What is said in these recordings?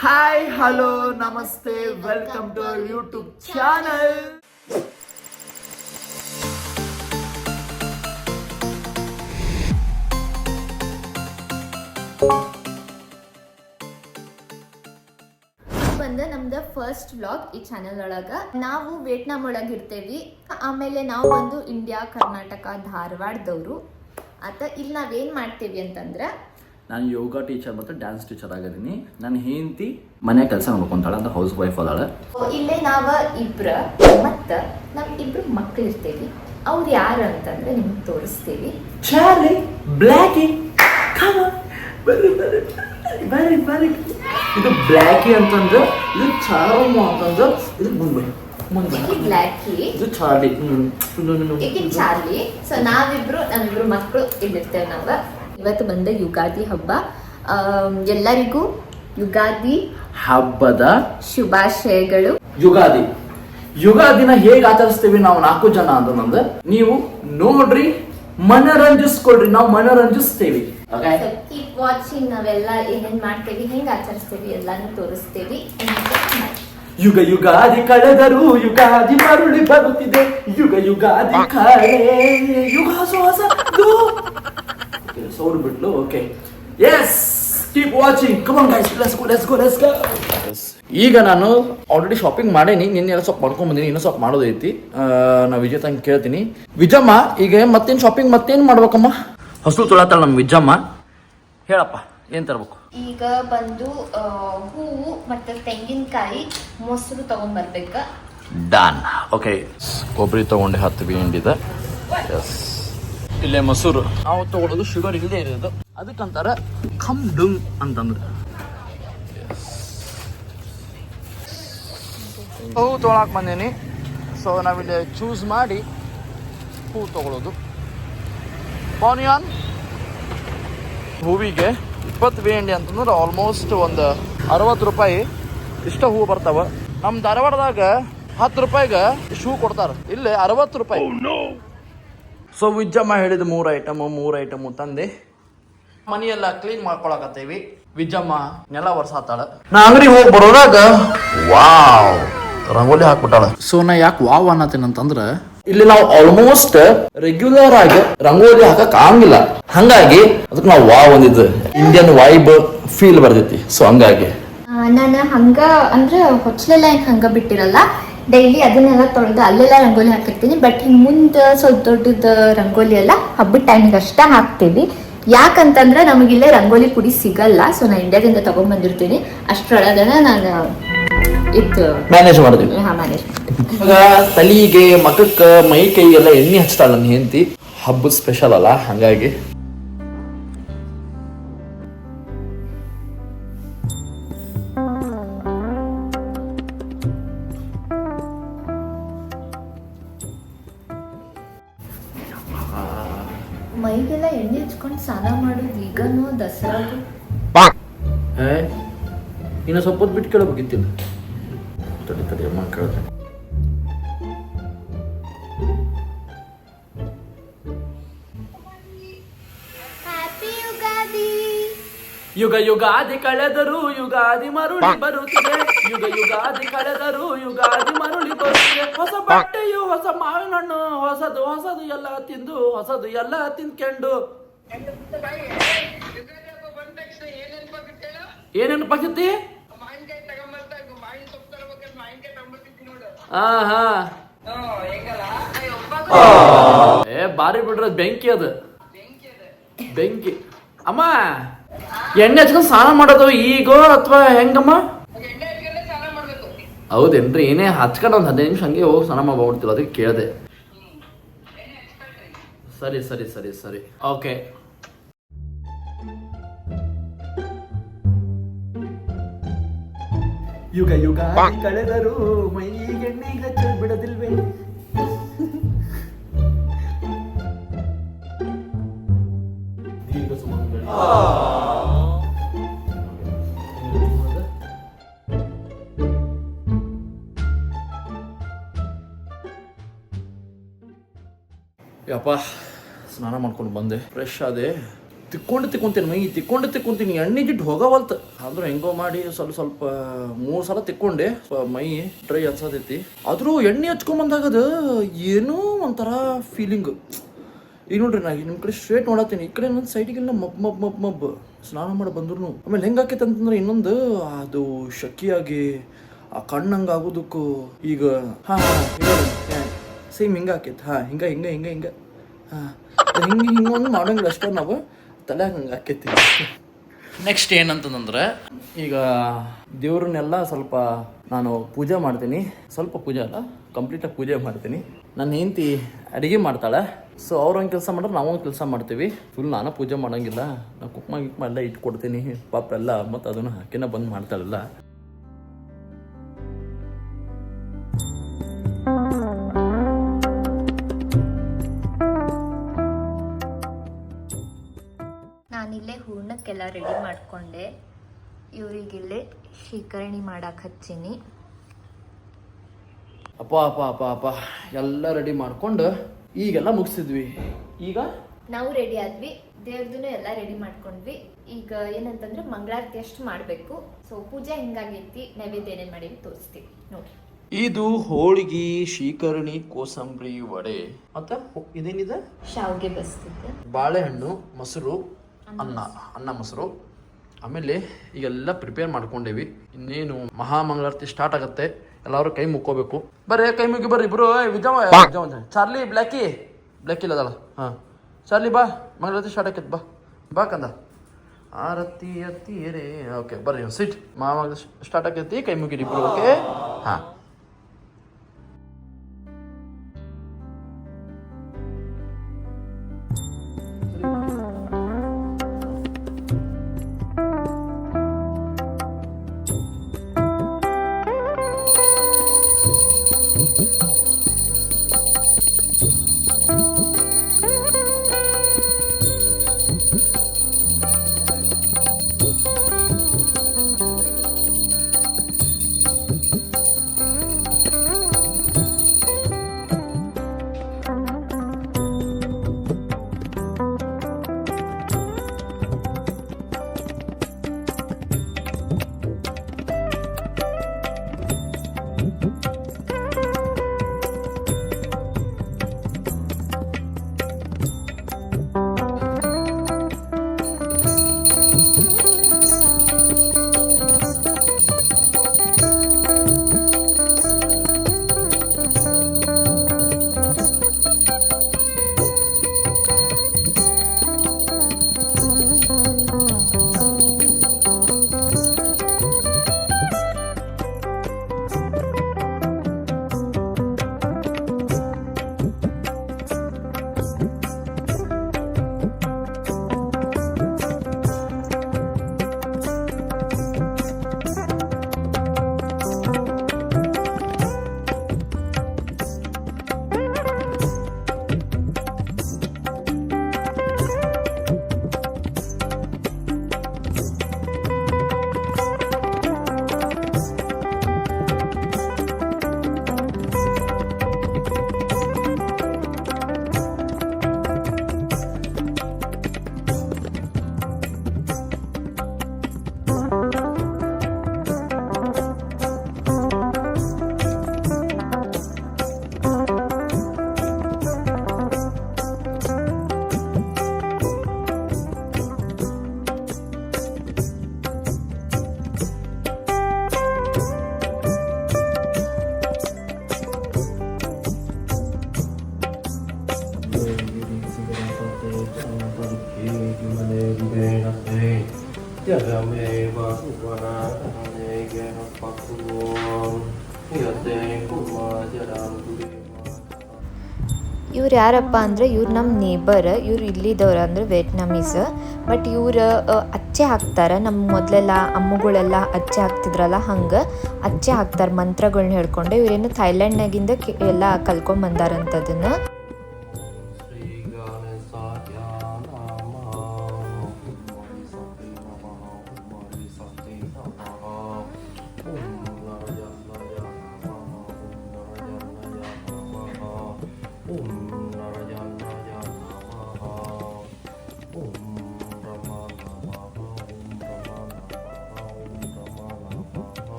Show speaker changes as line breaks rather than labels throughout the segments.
Hi hello ನಮಸ್ತೆ welcome to our YouTube channel.
ಬಂದ ನಮ್ದು ಫಸ್ಟ್ ವ್ಲಾಗ್ ಈ ಚಾನೆಲ್ ಒಳಗ. ನಾವು ವಿಯೆಟ್ನಾಂ ಒಳಗೆ ಇರ್ತೇವಿ. ಆಮೇಲೆ ನಾವು ಬಂದು ಇಂಡಿಯಾ, ಕರ್ನಾಟಕ, ಧಾರವಾಡದವರು. ಇಲ್ಲಿ ನಾವೇನ್ ಮಾಡ್ತೇವಿ ಅಂತಂದ್ರ,
ನಾನು ಯೋಗ ಟೀಚರ್ ಮತ್ತು ಡ್ಯಾನ್ಸ್ ಟೀಚರ್ ಆಗಿದ್ದೀನಿ. ನನ್ನ ಹೆಂಡತಿ ಮನೆ ಕೆಲಸ ನೋಡ್ಕೊಂತಾಳೆ ಅಂತ ಹೌಸ್ ವೈಫ್ ಅದಾಳೆ.
ಇಲ್ಲೇ ನಾವ ಇಬ್ರ ಮತ್ತ ನಮ್ ಇಬ್ರು ಮಕ್ಳು ಇರ್ತೇವಿ. ಅವ್ರು ಯಾರು ಅಂತಂದ್ರೆ ನಿಮ್ಗೆ ತೋರಿಸ್ತೇವಿ.
ಚಾರ್ಲಿ, ಬ್ಲ್ಯಾಕಿ, ಬರ್ರಿ ಬರ್ರಿ ಬರ್ರಿ ಬರ್ರಿ. ಇದು ಬ್ಲ್ಯಾಕಿ ಅಂತಂದ್ರೆ, ಇದು ಚಾರಮ್ಮ ಅಂತಂದ್ರೆ, ಇದು ಮುಂಬೈ
ಬ್ಲ್ಯಾಕಿ,
ಇದು ಚಾರ್ಲಿ.
ಚಾರ್ಲಿ. ಸೊ ನಮ್ಮಿಬ್ರು ಮಕ್ಕಳು ಇಲ್ಲಿರ್ತೇವೆ ನಾವು. ಇವತ್ತು ಬಂದ ಯುಗಾದಿ ಹಬ್ಬ. ಎಲ್ಲರಿಗೂ ಯುಗಾದಿ
ಹಬ್ಬದ
ಶುಭಾಶಯಗಳು.
ಯುಗಾದಿನ ಹೇಗೆ ಆಚರಿಸ್ತೀವಿ ನಾವು 4 ಜನ ಅಂತಂದ್ರೆ, ನೀವು ನೋಡ್ರಿ, ಮನರಂಜಿಸ್ಕೊಳ್ರಿ. ನಾವು ಮನರಂಜಿಸ್ತೇವಿ.
Keep watching. ನಾವೆಲ್ಲ ಏನೇನ್ ಮಾಡ್ತೇವಿ, ಹೆಂಗ್ ಆಚರಿಸ್ತೇವಿ ಎಲ್ಲಾನು ತೋರಿಸ್ತೇವಿ.
ಯುಗಾದಿ ಕಳೆದರು ಯುಗಾದಿ ಮರುಳಿ ಬರುತ್ತಿದೆ. ಯುಗಾದಿ ಕಳೆ ಯುಗ ಹೊಸದು. ಸೌಂಡ್ ಬಿಟ್ಲು. Okay, yes, keep watching. Come on guys, let's go. ಈಗ ನಾನು ಆಲ್ರೆಡಿ ಶಾಪಿಂಗ್ ಮಾಡೇನಿ. ನಿನ್ನೆ ಎಲ್ಲ ಸ್ವಲ್ಪ ಮಾಡ್ಕೊಂಡ್ ಬಂದೀನಿ, ಇನ್ನೂ ಸ್ವಲ್ಪ ಮಾಡೋದೈತಿ. ನಾ ವಿಜಯ್ ತಂಗ ಕೇಳ್ತೀನಿ. ವಿಜಮ್ಮ, ಈಗ ಮತ್ತೇನು ಶಾಪಿಂಗ್ ಮತ್ತೇನು ಮಾಡ್ಬೇಕಮ್ಮ? ಹಸು ತೊಳತಾಳ ನಮ್ಮ ವಿಜಮ್ಮ. ಹೇಳಪ್ಪ, ಏನ್ ತರ್ಬೇಕು?
ಈಗ ಬಂದು ಹೂವು ಮತ್ತೆ ತೆಂಗಿನಕಾಯಿ, ಮೊಸರು ತಗೊಂಡ್ಬರ್ಬೇಕ.
ಡನ್. ಓಕೆ, ಕೊಬ್ಬರಿ ತಗೊಂಡೆ 10 ಬಿಂಡಿದೆ. ಎಸ್, ಇಲ್ಲೇ ಮೊಸರು ನಾವು ತಗೊಳ್ಳೋದು ಶುಗರ್ ಇಲ್ಲದೆ ಇರೋದು. ಅದಕ್ಕಂತಾರ ಖಮ್ ಡುಂಗ್ ಅಂತಂದ್ರೆ. ಹೂ ತೊಗೊಳಕ್ ಬಂದೇನಿ. ಸೊ ನಾವಿಲ್ಲಿ ಚೂಸ್ ಮಾಡಿ ಹೂ ತಗೊಳ್ಳೋದು. ಪಾನಿಯಾನ್ ಹೂವಿಗೆ 20 ಬೇಂಡಿ ಅಂತಂದ್ರೆ ಆಲ್ಮೋಸ್ಟ್ ಒಂದು 60 ರೂಪಾಯಿ ಇಷ್ಟ ಹೂ ಬರ್ತಾವ. ನಮ್ಮ ಧಾರವಾಡದಾಗ 10 ರೂಪಾಯಿಗೆ ಶೂ ಕೊಡ್ತಾರ, ಇಲ್ಲೇ 60 ರೂಪಾಯಿ. ಸೊ ವಿಜ್ಜಮ್ಮ ಹೇಳಿದ 3 ಐಟಮು ತಂದೆ ಮನೆಯೆಲ್ಲ ಕ್ಲೀನ್ ಮಾಡ್ಕೊಳಕತ್ತೇವಿ. ವಿಜ್ಜಮ್ಮ ನೆಲ ಒರ್ಸಾತಾಳ. ನಾ ಅಂಗಡಿ ಹೋಗಿ ಬರೋದಾಗ ವಾವ್ ರಂಗೋಲಿ ಹಾಕ್ಬಿಟ್ಟಾಳ. ಸೊ ನಾ ಯಾಕೆ ವಾವ್ ಅನ್ನತ್ತೇನಂತಂದ್ರ, ಇಲ್ಲಿ ನಾವು ಆಲ್ಮೋಸ್ಟ್ ರೆಗ್ಯುಲರ್ ಆಗಿ ರಂಗೋಲಿ ಹಾಕಕ್ ಆಗಂಗಿಲ್ಲ. ಹಂಗಾಗಿ ಅದಕ್ಕೆ ನಾವು ವಾವ್ ಒಂದಿದ್ದು ಇಂಡಿಯನ್ ವೈಬ್ ಫೀಲ್ ಬರ್ತೈತಿ. ಸೊ ಹಂಗಾಗಿ
ನಾನು ಹಂಗ ಅಂದ್ರೆ ಹೊಚ್ಚಲೆಲ್ಲ ಏನ್ ಹಂಗ ಬಿಟ್ಟಿರಲ್ಲ. ಡೈಲಿ ಅದನ್ನೆಲ್ಲ ತೊಳೆದು ಅಲ್ಲೆಲ್ಲ ರಂಗೋಲಿ ಹಾಕಿರ್ತೀನಿ. ಬಟ್ ಹಿಂಗೆ ಮುಂದೆ ಸ್ವಲ್ಪ ದೊಡ್ಡದ ರಂಗೋಲಿ ಎಲ್ಲ ಹಬ್ಬದ ಟೈಮಿಗೆ ಅಷ್ಟ ಹಾಕ್ತೀವಿ. ಯಾಕಂತಂದ್ರೆ ನಮಗಿಲ್ಲೇ ರಂಗೋಲಿ ಪುಡಿ ಸಿಗಲ್ಲ. ಸೊ ನಾನು ಇಂಡಿಯಾದಿಂದ ತಗೊಂಡ್ಬಂದಿರ್ತೀನಿ. ಅಷ್ಟರೊಳಗನ ನಾನು
ಮ್ಯಾನೇಜ್ ಮಾಡ್ತೀವಿ. ತಲಿಗೆ, ಮಖಕ್ಕ, ಮೈ ಕೈಗೆಲ್ಲ ಎಣ್ಣೆ ಹಚ್ತಾಳ ನನ್ನ ಹೆಂಡತಿ. ಹಬ್ಬದ ಸ್ಪೆಷಲ್ ಅಲ್ಲ, ಹಂಗಾಗಿ
ಮೈಗೆಲ್ಲ ಎಣ್ಣೆ ಹಚ್ಕೊಂಡು ಸ್ನಾನ ಮಾಡೋದು ಈಗನೂ ದಸರಾ.
ಇನ್ನು ಸ್ವಲ್ಪ ಹೊತ್ತು ಬಿಟ್ಟು ಕೇಳಬೇಕಿತ್ತಿಲ್ಲ. ತಡಿ ಅಮ್ಮ ಕೇಳ್ದೆ. ಯುಗಾದಿ ಕಳೆದರು ಯುಗಾದಿ ಮರುಳಿ ಬರುತ್ತಿದೆ. ಯುಗಾದಿ ಕಳೆದರು ಯುಗಾದಿ ಮರುಳಿ ಬರುತ್ತಿದೆ. ಹೊಸ ಬಟ್ಟೆಯು, ಹೊಸ ಮಾವಿನ ಹಣ್ಣು, ಹೊಸದು ಎಲ್ಲ ತಿಂದು, ಹೊಸದು ಎಲ್ಲ ತಿನ್ಕೊಂಡು. ಏನೇನು ಪಕ್ಷತಿ? ಬಾರಿ ಬಿಡ್ರ, ಬೆಂಕಿ ಅದು ಬೆಂಕಿ. ಅಮ್ಮ, ಎಣ್ಣೆ ಹಚ್ಕೊಂಡು ಸ್ನಾನ ಮಾಡೋದು ಈಗ ಅಥವಾ ಹೆಂಗಮ್ಮ? ಹೌದೇನ್ರಿ? ಏನೇ ಹಚ್ಕೊಂಡು ಒಂದು 15 ನಿಮಿಷ ಹಂಗೆ ಹೋಗಿ ಸ್ನಾನ ಮಾಡ್ಬಿಡ್ತಿಲ್ಲ, ಅದಕ್ಕೆ ಕೇಳಿದೆ. ಸರಿ ಓಕೆ. ಯುಗಾದಿ ಕಳೆದರು ಮೈಗೆಣ್ಣೆ ಹಚ್ಚ ಬಿಡದಿಲ್ವೇ? ಯಪ್ಪ, ಸ್ನಾನ ಮಾಡ್ಕೊಂಡು ಬಂದೆ, ಫ್ರೆಶ್ ಆದೆ. ತಿಕ್ಕೊಂತೀನಿ ಮೈ ತಿಕ್ಕೊಂತೀನಿ ಎಣ್ಣೆ ಜಿಟ್ಟು ಹೋಗವಲ್ತು ಆದ್ರೂ ಹೆಂಗೋ ಮಾಡಿ ಸ್ವಲ್ಪ 3 ಸಲ ತಿಕ್ಕೊಂಡೆ ಮೈ ಡ್ರೈ ಅನ್ಸತೈತಿ ಆದ್ರೂ ಎಣ್ಣೆ ಹಚ್ಕೊಂಬಂದಾಗದ ಏನೋ ಒಂಥರ ಫೀಲಿಂಗ್. ಈಗ ನೋಡ್ರಿ ನಾ ನಿಮ್ಮ ಕಡೆ ಸ್ಟ್ರೇಟ್ ನೋಡತ್ತೀನಿ, ಈ ಕಡೆ ಇನ್ನೊಂದು ಸೈಡಿಗೆಲ್ಲ ಮಬ್ ಸ್ನಾನ ಮಾಡಿ ಬಂದ್ರು. ಆಮೇಲೆ ಹೆಂಗಾಕೈತೆ ಅಂತಂದ್ರೆ ಇನ್ನೊಂದು ಅದು ಶಕ್ಕಿಯಾಗಿ ಆ ಕಣ್ಣಂಗೆ ಆಗೋದಕ್ಕೂ ಈಗ ಸೇಮ್ ಹಿಂಗೆ ಆಕೈತೆ. ಹಿಂಗೆ ಹಿಂಗೆ ಒಂದು ಮಾಡೋಂಗಿಲ್ಲ ಅಷ್ಟೇ, ನಾವು ತಲೆ ಹಂಗೆ ಆಕೈತಿ. ನೆಕ್ಸ್ಟ್ ಏನಂತಂದ್ರೆ ಈಗ ದೇವ್ರನ್ನೆಲ್ಲ ಸ್ವಲ್ಪ ನಾನು ಪೂಜೆ ಮಾಡ್ತೀನಿ, ಸ್ವಲ್ಪ ಪೂಜೆ ಅಲ್ಲ ಕಂಪ್ಲೀಟಾಗಿ ಪೂಜೆ ಮಾಡ್ತೀನಿ. ನನ್ನ ಹೆಂಡತಿ ಅಡುಗೆ ಮಾಡ್ತಾಳೆ, ಸೊ ಅವ್ರೊಂದು ಕೆಲಸ ಮಾಡಿದ್ರೆ ನಾವೊಂದು ಕೆಲಸ ಮಾಡ್ತೀವಿ. ಫುಲ್ ನಾನು ಪೂಜೆ ಮಾಡೋಂಗಿಲ್ಲ, ನಾನು ಕುಕ್ಮ ಎಲ್ಲ ಇಟ್ಕೊಡ್ತೀನಿ ಪಾಪ ಎಲ್ಲ, ಮತ್ತು ಅದನ್ನು ಹಾಕಿನ ಬಂದು ಮಾಡ್ತಾಳಲ್ಲ.
ನಾನಿಲ್ಲೇ ಹೂರ್ಣಕ್ಕೆಲ್ಲ ರೆಡಿ ಮಾಡ್ಕೊಂಡೆ, ಇವರಿಗಿಲ್ಲೇ ಶ್ರೀಕರಣಿ ಮಾಡಕ್ಕೆ ಹಚ್ಚೀನಿ.
ಅಪ್ಪ ಎಲ್ಲ ರೆಡಿ ಮಾಡ್ಕೊಂಡು ಈಗೆಲ್ಲ ಮುಗಿಸಿದ್ವಿ. ಈಗ
ನಾವು ರೆಡಿ ಆದ್ವಿ, ದೇವ್ರದೂ ಎಲ್ಲ ರೆಡಿ ಮಾಡ್ಕೊಂಡ್ವಿ. ಈಗ ಏನಂತಂದ್ರೆ ಮಂಗಳಾರತಿ ಅಷ್ಟು ಮಾಡಬೇಕು. ಸೊ ಪೂಜೆ ಹೆಂಗಾಗೈತಿ, ನೈವೇದ್ಯ ಏನೇನು ಮಾಡೀವಿ ತೋರಿಸ್ತೀವಿ ನೋಡಿ.
ಇದು ಹೋಳಿಗೆ, ಶ್ರೀಕರಣಿ, ಕೋಸಂಬರಿ, ವಡೆ, ಮತ್ತೆ ಇದೇನಿದೆ
ಶಾವಿಗೆ ಬಸ್ತಿದ್ದೆ,
ಬಾಳೆಹಣ್ಣು, ಮೊಸರು, ಅನ್ನ ಮೊಸರು. ಆಮೇಲೆ ಈಗೆಲ್ಲ ಪ್ರಿಪೇರ್ ಮಾಡ್ಕೊಂಡೇವಿ. ಇನ್ನೇನು ಮಹಾಮಂಗಳಾರತಿ ಸ್ಟಾರ್ಟ್ ಆಗತ್ತೆ, ಎಲ್ಲರೂ ಕೈ ಮುಕ್ಕೋಬೇಕು. ಬರ್ರಿ ಕೈ ಮುಗಿ ಬರ್ರಿ ಇಬ್ರು. ವಿಜಯ ಚಾರ್ಲಿ ಬ್ಲ್ಯಾಕಿ ಇಲ್ಲದಲ್ಲ. ಚಾರ್ಲಿ ಬಾ, ಮಂಗಳಾರತಿ ಸ್ಟಾರ್ಟ್ ಆಕೈತೆ, ಬಾ ಕಂದ. ಆರತಿ ರೇ ಓಕೆ ಬರ್ರಿ ಸಿಟ್. ಮಹಾಮಂಗಳಾರತಿ ಸ್ಟಾರ್ಟ್ ಆಕೈತಿ, ಕೈ ಮುಗಿರಿ ಇಬ್ರು. ಓಕೆ
ಇವ್ರು ಯಾರಪ್ಪ ಅಂದರೆ ಇವ್ರು ನಮ್ಮ ನೇಬರ್. ಇವ್ರು ಇಲ್ಲಿದ್ದವ್ರು ಅಂದರೆ ವಿಯೆಟ್ನಾಮೀಸ್. ಬಟ್ ಇವ್ರು ಅಚ್ಚೆ ಹಾಕ್ತಾರೆ. ನಮ್ಮ ಮೊದಲೆಲ್ಲ ಅಮ್ಮಗಳೆಲ್ಲ ಅಚ್ಚೆ ಹಾಕ್ತಿದ್ರಲ್ಲ, ಹಂಗೆ ಅಚ್ಚೆ ಹಾಕ್ತಾರೆ ಮಂತ್ರಗಳ್ನ ಹೇಳ್ಕೊಂಡು. ಇವ್ರೇನು ಥೈಲ್ಯಾಂಡ್ನಾಗಿಂದ ಎಲ್ಲ ಕಲ್ಕೊಂಬಂದಾರಂಥದನ್ನು.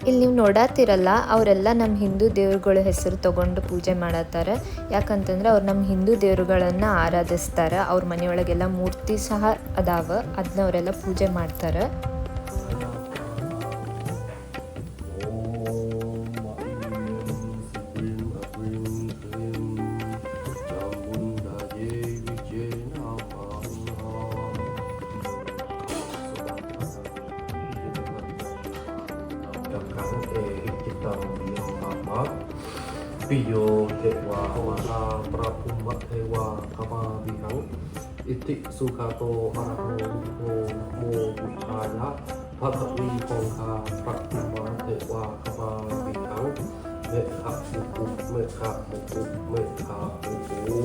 ಇಲ್ಲಿ ನೀವು ನೋಡಾತಿರಲ್ಲ ಅವರೆಲ್ಲ ನಮ್ಮ ಹಿಂದೂ ದೇವ್ರುಗಳ ಹೆಸರು ತಗೊಂಡು ಪೂಜೆ ಮಾಡತ್ತಾರೆ. ಯಾಕಂತಂದ್ರೆ ಅವ್ರು ನಮ್ಮ ಹಿಂದೂ ದೇವ್ರುಗಳನ್ನು ಆರಾಧಿಸ್ತಾರೆ. ಅವ್ರ ಮನೆಯೊಳಗೆಲ್ಲ ಮೂರ್ತಿ ಸಹ ಅದಾವ, ಅದನ್ನ ಅವರೆಲ್ಲ ಪೂಜೆ ಮಾಡ್ತಾರೆ.
Piyo Tewa Hawala Prapumma Tewa Kama Bihang Iti Sukato Araho Mo Bukhaya Bhagavi Pongka Prapumma Tewa Kama Bihang Mekha Buku Mekha Buku Mekha Buku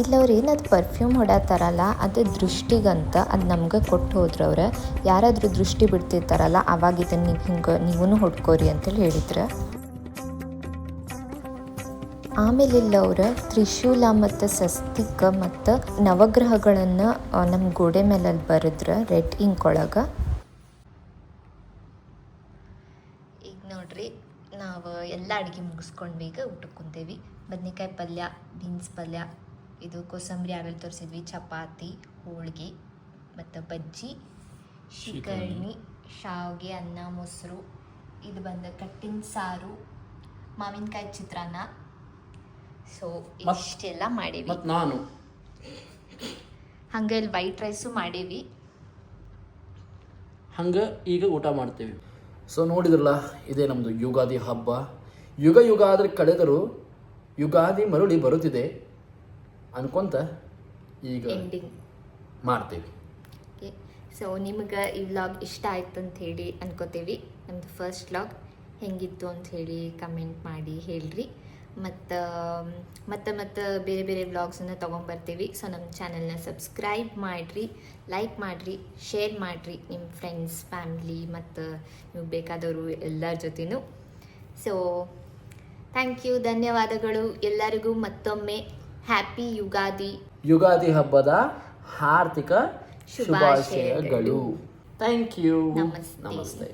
ಇಲ್ಲ ಅವ್ರು ಏನದು ಪರ್ಫ್ಯೂಮ್ ಹೊಡತ್ತಾರಲ್ಲ ಅದು ದೃಷ್ಟಿಗಂತ, ಅದು ನಮ್ಗೆ ಕೊಟ್ಟು ಹೋದ್ರು ಅವ್ರು. ಯಾರಾದರೂ ದೃಷ್ಟಿ ಬಿಡ್ತಿರ್ತಾರಲ್ಲ ಅವಾಗ ಇದನ್ನು ನೀವೂ ಹೊಡ್ಕೋರಿ ಅಂತೇಳಿ ಹೇಳಿದ್ರು. ಆಮೇಲೆ ಇಲ್ಲ ಅವ್ರು ತ್ರಿಶೂಲ ಮತ್ತು ಸ್ವಸ್ತಿಕ ಮತ್ತು ನವಗ್ರಹಗಳನ್ನು ನಮ್ಮ ಗೋಡೆ ಮೇಲೆ ಅಲ್ಲಿ ಬರೆದ್ರು ರೆಡ್ ಇಂಕ್ ಒಳಗೆ. ಈಗ ನೋಡ್ರಿ ನಾವು ಎಲ್ಲ ಅಡುಗೆ ಮುಗಿಸ್ಕೊಂಡ್ವಿ, ಈಗ ಊಟಕ್ಕೆ ಕುಂತೇವಿ. ಬದ್ನೆಕಾಯಿ ಪಲ್ಯ, ಬೀನ್ಸ್ ಪಲ್ಯ, ಇದು ಕೋಸಂಬರಿ ಆಮೇಲೆ ತೋರಿಸಿದ್ವಿ, ಚಪಾತಿ, ಹೋಳಿಗೆ ಮತ್ತು ಬಜ್ಜಿ, ಶಿಕರ್ಣಿ, ಶಾವಿಗೆ, ಅನ್ನ, ಮೊಸರು, ಇದು ಬಂದು ಕಟ್ಟಿನ ಸಾರು, ಮಾವಿನಕಾಯಿ ಚಿತ್ರಾನ್ನ. ಸೊ ಇಷ್ಟೆಲ್ಲ ಮಾಡೀವಿ.
ಮತ್ತು ನಾನು
ಹಂಗೆ ಇಲ್ಲಿ ವೈಟ್ ರೈಸು ಮಾಡೀವಿ.
ಹಂಗೆ ಈಗ ಊಟ ಮಾಡ್ತೀವಿ. ಸೊ ನೋಡಿದ್ರಲ್ಲ, ಇದೇ ನಮ್ಮದು ಯುಗಾದಿ ಹಬ್ಬ. ಯುಗ ಆದರೆ ಕಳೆದರೂ ಯುಗಾದಿ ಮರುಳಿ ಬರುತ್ತಿದೆ ಅನ್ಕೊಂತ ಈಗ
ಎಂಡಿಂಗ್
ಮಾಡ್ತೀವಿ.
ಓಕೆ, ಸೊ ನಿಮಗೆ ಈ ವ್ಲಾಗ್ ಇಷ್ಟ ಆಯ್ತು ಅಂತ ಹೇಳಿ ಅನ್ಕೋತೀವಿ. ನಮ್ಮದು ಫಸ್ಟ್ ವ್ಲಾಗ್ ಹೆಂಗಿತ್ತು ಅಂತ ಹೇಳಿ ಕಮೆಂಟ್ ಮಾಡಿ ಹೇಳ್ರಿ. ಮತ್ತು ಬೇರೆ ಬೇರೆ ವ್ಲಾಗ್ಸನ್ನು ತೊಗೊಂಬರ್ತೀವಿ. ಸೊ ನಮ್ಮ ಚಾನಲ್ನ ಸಬ್ಸ್ಕ್ರೈಬ್ ಮಾಡಿರಿ, ಲೈಕ್ ಮಾಡಿರಿ, ಶೇರ್ ಮಾಡಿರಿ ನಿಮ್ಮ ಫ್ರೆಂಡ್ಸ್, ಫ್ಯಾಮಿಲಿ ಮತ್ತು ನೀವು ಬೇಕಾದವರು ಎಲ್ಲರ ಜೊತೆನೂ. ಸೊ ಥ್ಯಾಂಕ್ ಯು, ಧನ್ಯವಾದಗಳು ಎಲ್ಲರಿಗೂ. ಮತ್ತೊಮ್ಮೆ ಹ್ಯಾಪಿ ಯುಗಾದಿ
ಹಬ್ಬದ ಹಾರ್ದಿಕ ಶುಭಾಶಯಗಳು. Thank you.
ನಮಸ್ತೆ.